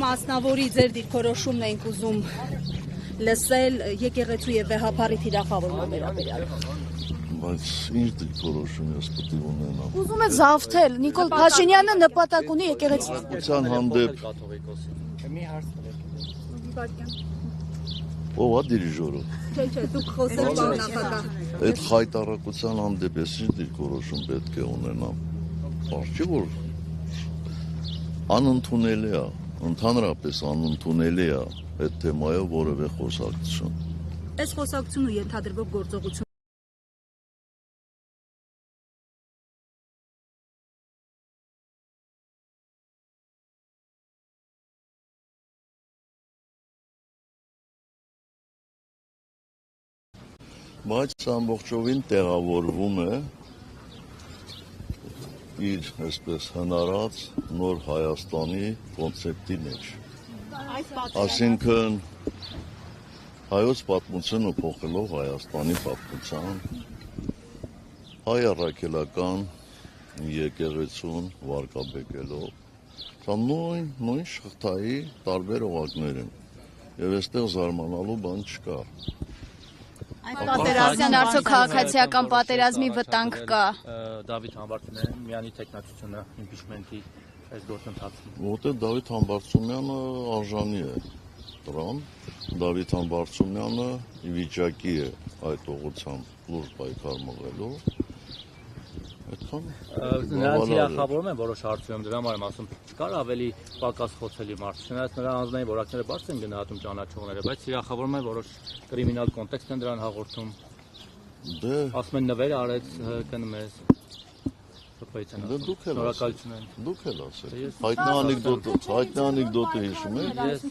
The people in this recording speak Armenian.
մասնավորի ձեր դիրքորոշումն ենք ուզում լսել եկեղեցու եւ վեհապարի թիրախավորման վերաբերյալ։ Բայց ինչ դիրքորոշում ես պետք է ունենամ։ Ուզում եք զավթել, Նիկոլ Փաշինյանը նպատակ ունի եկեղեցու։ Ության հանդեպ ով է դիրիժորը։ Չէ, դուք խոսել բանախագահ։ Այդ խայտարակության հանդեպ ես ինչ դիրքորոշում պետք է ունենամ։ Չէ՞ որ անընդունելի է, ընդհանրապես անընդունելի է այդ թեմայով որևէ խոսակցություն։ Այս խոսակցությունը ենթադրվող գործողություն Բայց ամբողջովին տեղավորվում է իր այսպես հնարած նոր Հայաստանի կոնցեպտի մեջ։ Այսինքն հայոց պատմությունը փոխելով Հայաստանի պատմության, հայ առաքելական եկեղեցուն վարկաբեկելով, սա նույն շղթայի տարբեր օղակներ են, եւ այստեղ զարմանալու բան չկա։ Պատերազմյան արդյոք քաղաքացիական պատերազմի վտանգ կա։ Դավիթ Համբարձումյանի տեխնացությունը իմպիչմենտի այս գործընթացում։ Որտեղ Դավիթ Համբարձումյանը արժանի է դրան, Դավիթ Համբարձումյանը ի վիճակի է այդ ուղղությամբ լուրջ պայքար մղելու։ Նրանց թիրախավորում են որոշ հարցերում, դրա համար եմ ասում, չկար ավելի պակաս խոցելի մարդ, չնայած նրա անձնային որակները բարձր են գնահատում ճանաչողները, բայց թիրախավորում են որոշ կրիմինալ կոնտեքստ են դրան հաղորդում։ Ասում են նվեր արեց ՀԿ-ն մեզ։ Դուք էլ ասեք։ Հայտնի անեկդոտը հիշում եք։